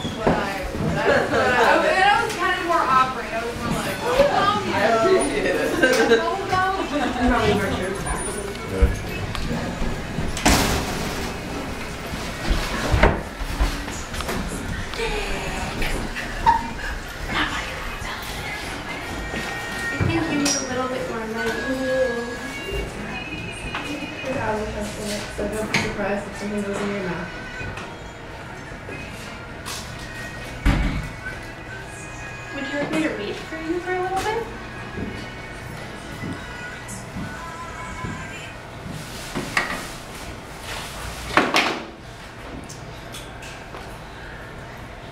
That's what I was kind of more awkward. I was more like, oh, I appreciate it. probably more sure. I think you need a little bit more money. So don't be surprised if something goes in your mouth. Would you like me to read for you for a little bit?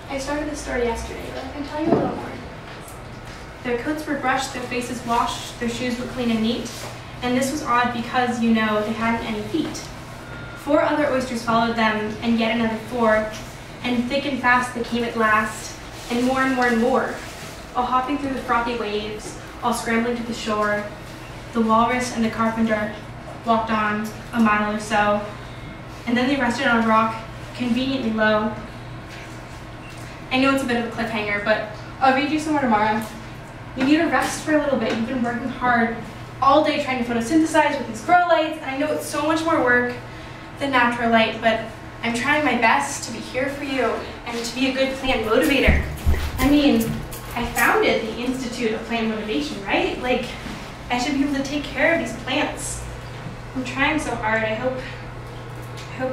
I started this story yesterday, but I can tell you a little more. Their coats were brushed, their faces washed, their shoes were clean and neat, and this was odd because, you know, they hadn't any feet. 4 other oysters followed them, and yet another 4, and thick and fast they came at last, and more and more and more. All hopping through the frothy waves, all scrambling to the shore, the walrus and the carpenter walked on a mile or so, and then they rested on a rock, conveniently low. I know it's a bit of a cliffhanger, but I'll read you some more tomorrow. You need to rest for a little bit. You've been working hard all day trying to photosynthesize with these grow lights, and I know it's so much more work than natural light, but I'm trying my best to be here for you and to be a good plant motivator. I mean, I founded the Institute of Plant Motivation, right? Like, I should be able to take care of these plants. I'm trying so hard. I hope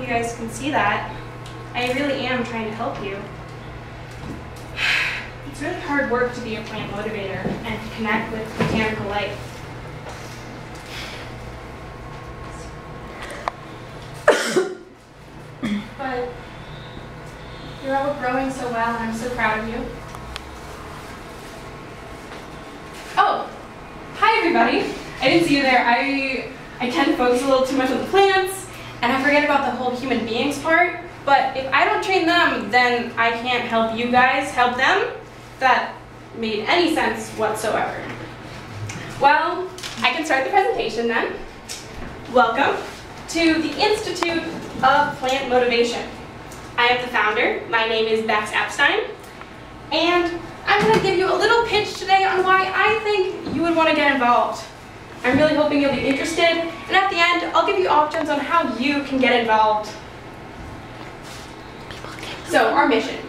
you guys can see that. I really am trying to help you. It's really hard work to be a plant motivator and to connect with botanical life. But you're all growing so well, and I'm so proud of you. Oh, hi everybody. I didn't see you there. I tend to focus a little too much on the plants, and I forget about the whole human beings part. But if I don't train them, then I can't help you guys help them. If that made any sense whatsoever. Well, I can start the presentation then. Welcome to the Institute of Plant Motivation. I am the founder. My name is Becs Epstein, and I'm going to give you a little pitch today on why I think you would want to get involved. I'm really hoping you'll be interested, and at the end, I'll give you options on how you can get involved. So, our mission.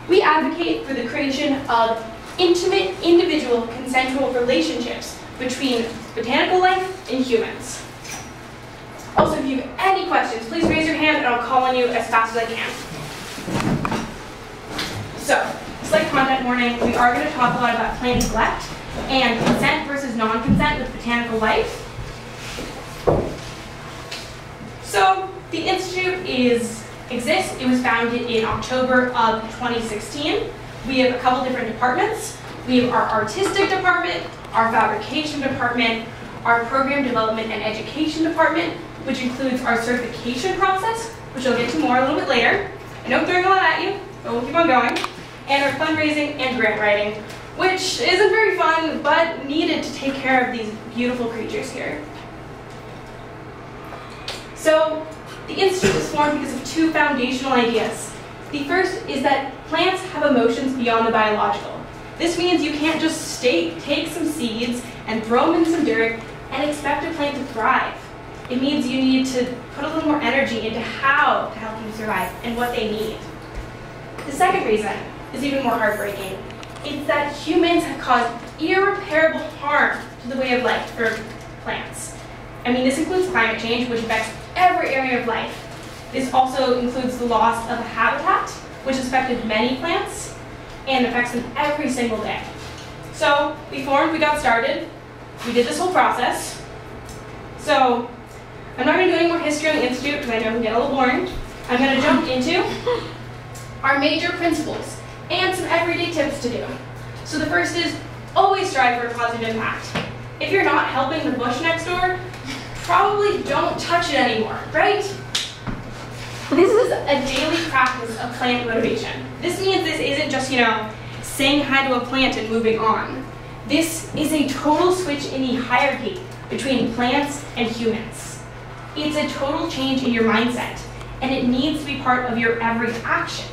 We advocate for the creation of intimate, individual, consensual relationships between botanical life and humans. Also, if you have any questions, please raise your hand and I'll call on you as fast as I can. So, it's like content morning. We are going to talk a lot about plant neglect and consent versus non-consent with botanical life. So, the Institute exists. It was founded in October of 2016. We have a couple different departments. We have our artistic department, our fabrication department, our program development and education department, which includes our certification process, which I'll get to more a little bit later. I know I'm throwing a lot at you, but we'll keep on going. And our fundraising and grant writing, which isn't very fun, but needed to take care of these beautiful creatures here. So, the Institute was formed because of 2 foundational ideas. The first is that plants have emotions beyond the biological. This means you can't just take some seeds and throw them in some dirt and expect a plant to thrive. It means you need to put a little more energy into how to help them survive and what they need. The second reason is even more heartbreaking. It's that humans have caused irreparable harm to the way of life for plants. I mean, this includes climate change, which affects every area of life. This also includes the loss of habitat, which has affected many plants and affects them every single day. So we got started, we did this whole process. So I'm not going to do any more history on the Institute because I know it can get a little boring. I'm going to jump into our major principles and some everyday tips to do. So the first is always strive for a positive impact. If you're not helping the bush next door, probably don't touch it anymore, right? This is a daily practice of plant motivation. This means this isn't just, saying hi to a plant and moving on. This is a total switch in the hierarchy between plants and humans. It's a total change in your mindset, and it needs to be part of your every action.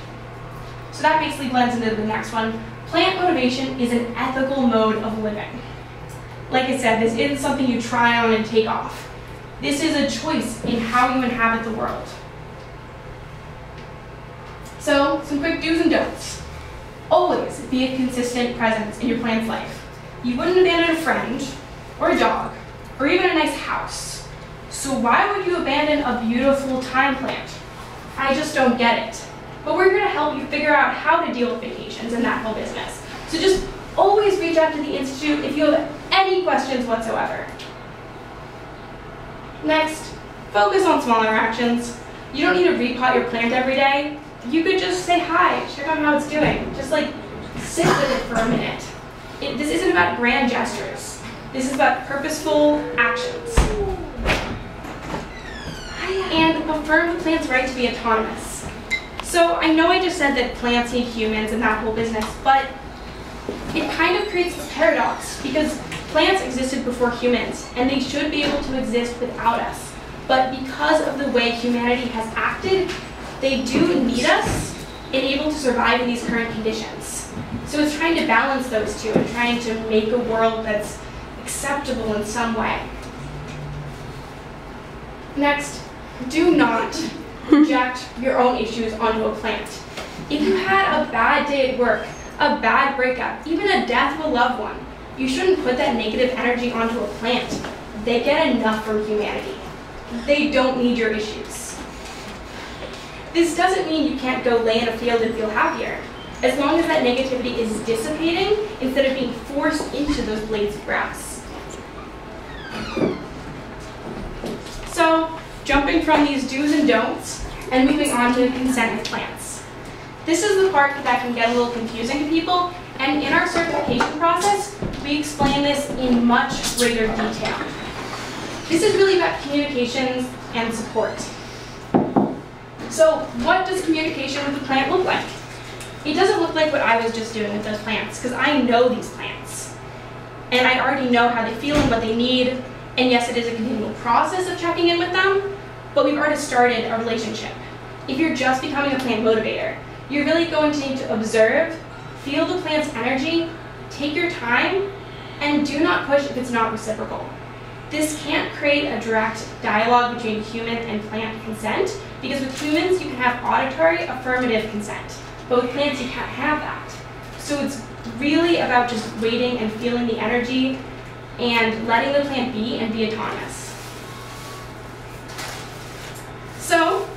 So that basically blends into the next one. Plant motivation is an ethical mode of living. Like I said, this isn't something you try on and take off. This is a choice in how you inhabit the world. So, some quick do's and don'ts. Always be a consistent presence in your plant's life. You wouldn't abandon a friend, or a dog, or even a nice house. So why would you abandon a beautiful thyme plant? I just don't get it. But we're here to help you figure out how to deal with vacations and that whole business. So just always reach out to the Institute if you have any questions whatsoever. Next, focus on small interactions. You don't need to repot your plant every day. You could just say hi, check on how it's doing. Just like sit with it for a minute. This isn't about grand gestures. This is about purposeful actions. And affirm the plant's right to be autonomous. So I know I just said that plants need humans and that whole business, but it kind of creates a paradox because plants existed before humans and they should be able to exist without us. But because of the way humanity has acted, they do need us and able to survive in these current conditions. So it's trying to balance those two and trying to make a world that's acceptable in some way. Next, do not project your own issues onto a plant. If you had a bad day at work, a bad breakup, even a death of a loved one, you shouldn't put that negative energy onto a plant. They get enough from humanity. They don't need your issues. This doesn't mean you can't go lay in a field and feel happier, as long as that negativity is dissipating instead of being forced into those blades of grass. So, jumping from these do's and don'ts and moving on to consent with plants. This is the part that can get a little confusing to people, and in our certification process, we explain this in much greater detail. This is really about communications and support. So, what does communication with the plant look like? It doesn't look like what I was just doing with those plants, because I know these plants. And I already know how they feel and what they need. And yes, it is a continual process of checking in with them, but we've already started a relationship. If you're just becoming a plant motivator, you're really going to need to observe, feel the plant's energy, take your time, and do not push if it's not reciprocal. This can't create a direct dialogue between human and plant consent, because with humans you can have auditory affirmative consent, but with plants you can't have that. So it's really about just waiting and feeling the energy and letting the plant be and be autonomous. So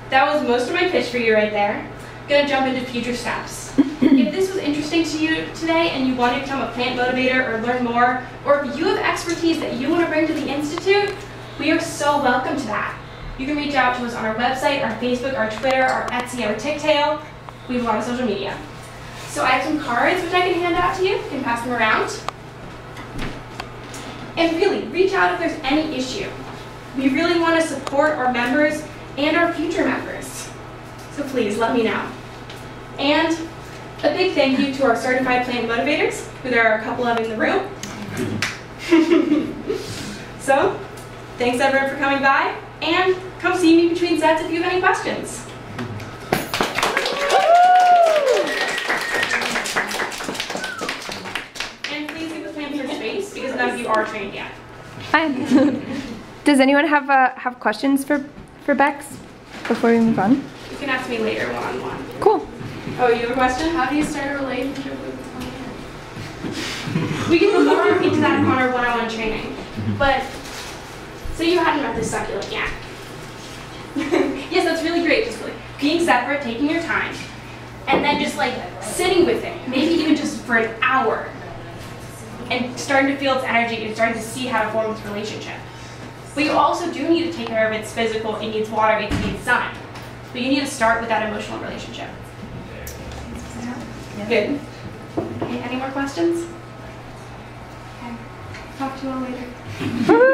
that was most of my pitch for you right there. I'm going to jump into future steps. If this was interesting to you today and you want to become a plant motivator or learn more, or if you have expertise that you want to bring to the Institute, we are so welcome to that. You can reach out to us on our website, our Facebook, our Twitter, our Etsy, our TikTok. We have a lot of social media. So I have some cards which I can hand out to you. You can pass them around. And really, reach out if there's any issue. We really want to support our members and our future members. So please, let me know. And a big thank you to our certified plant motivators, who there are a couple of in the room. So, thanks everyone for coming by, and come see me between sets if you have any questions. And please give the plants their space, because none of you are trained yet. Hi. Does anyone have questions for Becs before we move on? You can ask me later one-on-one. Cool. Oh, you have a question? How do you start a relationship with a plant? We can go more into that on our one-on-one training. But say you hadn't met this succulent yet. Yes, that's really great. Just like being separate, taking your time, and then just like sitting with it, maybe even just for an hour, and starting to feel its energy and starting to see how to form this relationship. But you also do need to take care of its physical. It needs water, it needs sun. But you need to start with that emotional relationship. Good. Okay, any more questions? Okay. Talk to you all later.